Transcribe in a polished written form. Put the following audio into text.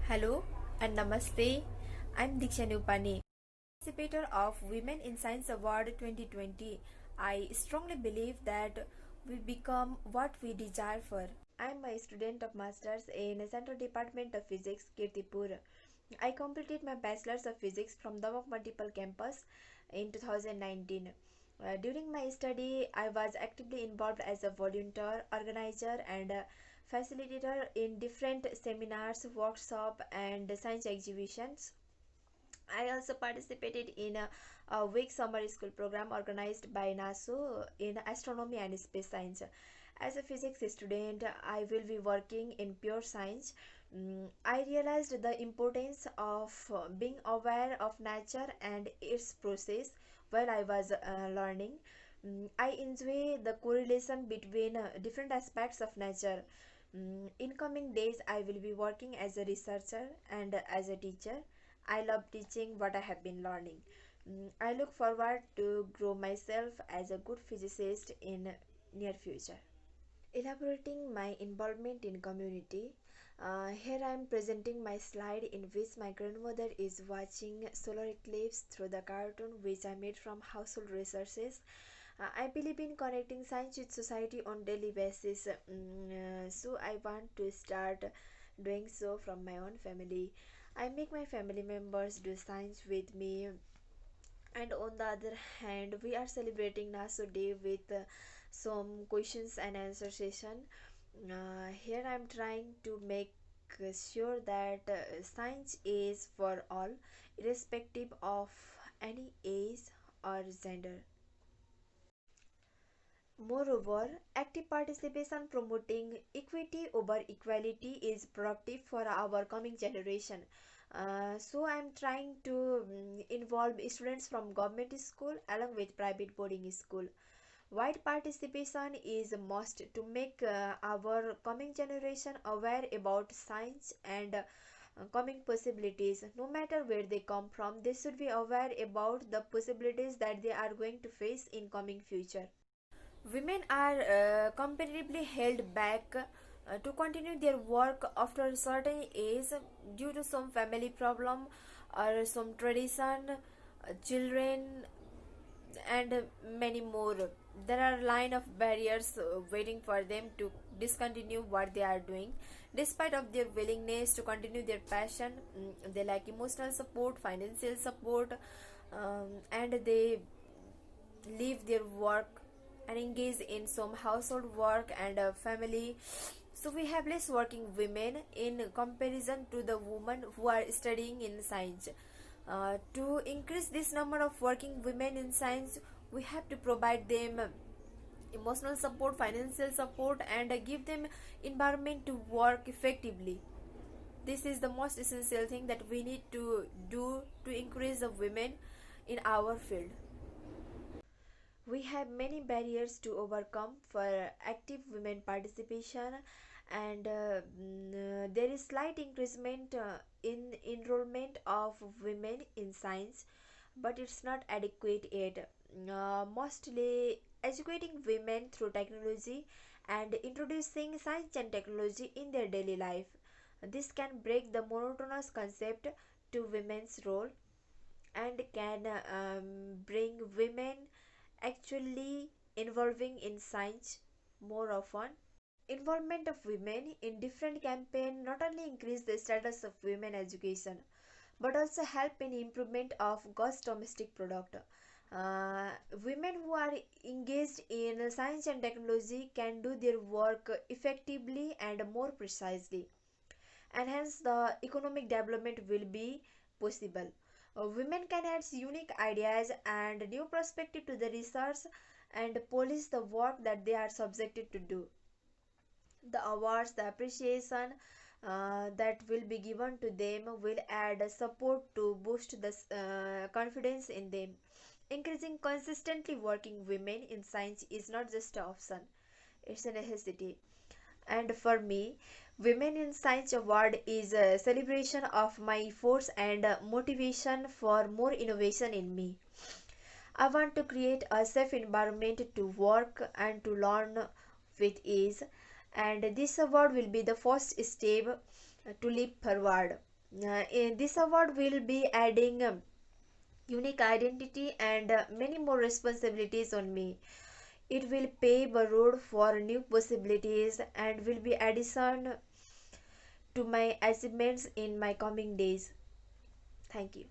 Hello and Namaste. I'm Diksha Nupani, participator of Women in Science Award 2020. I strongly believe that we become what we desire for. I'm a student of Masters in Central Department of Physics, Kirtipur. I completed my Bachelor's of Physics from Dawak Multiple Campus in 2019. During my study, I was actively involved as a volunteer, organizer, and facilitator in different seminars, workshops, and science exhibitions. I also participated in a week summer school program organized by NASU in astronomy and space science. As a physics student, I will be working in pure science. I realized the importance of being aware of nature and its process while I was learning. I enjoy the correlation between different aspects of nature. In coming days, I will be working as a researcher and as a teacher. I love teaching what I have been learning. I look forward to grow myself as a good physicist in near future. Elaborating my involvement in community, here I am presenting my slide in which my grandmother is watching solar eclipse through the cartoon which I made from household resources. I believe in connecting science with society on daily basis, so I want to start doing so from my own family. I make my family members do science with me, and on the other hand we are celebrating NASA Day with some questions and answer session. Here I'm trying to make sure that science is for all, irrespective of any age or gender. Moreover, active participation promoting equity over equality is productive for our coming generation. So I'm trying to involve students from government school along with private boarding school. Wide participation is a must to make our coming generation aware about science and coming possibilities. No matter where they come from, they should be aware about the possibilities that they are going to face in coming future. Women are comparatively held back to continue their work after a certain age due to some family problem or some tradition, children, and many more. There are line of barriers waiting for them to discontinue what they are doing. Despite of their willingness to continue their passion, they lack emotional support, financial support, and they leave their work and engage in some household work and family. So we have less working women in comparison to the women who are studying in science. To increase this number of working women in science, we have to provide them emotional support, financial support, and give them environment to work effectively. This is the most essential thing that we need to do to increase the women in our field. We have many barriers to overcome for active women participation, and there is slight increasement in enrollment of women in science, but it's not adequate yet. Mostly educating women through technology and introducing science and technology in their daily life. This can break the monotonous concept to women's role and can bring women actually involving in science more often. Involvement of women in different campaign not only increase the status of women education but also help in improvement of gross domestic product. Women who are engaged in science and technology can do their work effectively and more precisely, and hence the economic development will be possible. Women can add unique ideas and new perspective to the research and polish the work that they are subjected to do. The awards, the appreciation that will be given to them will add support to boost the confidence in them. Increasing consistently working women in science is not just an option, it's a necessity. And for me, Women in Science Award is a celebration of my efforts and motivation for more innovation in me. I want to create a safe environment to work and to learn with ease, and this award will be the first step to leap forward. This award will be adding unique identity and many more responsibilities on me. It will pave a road for new possibilities and will be addition to my achievements in my coming days. Thank you.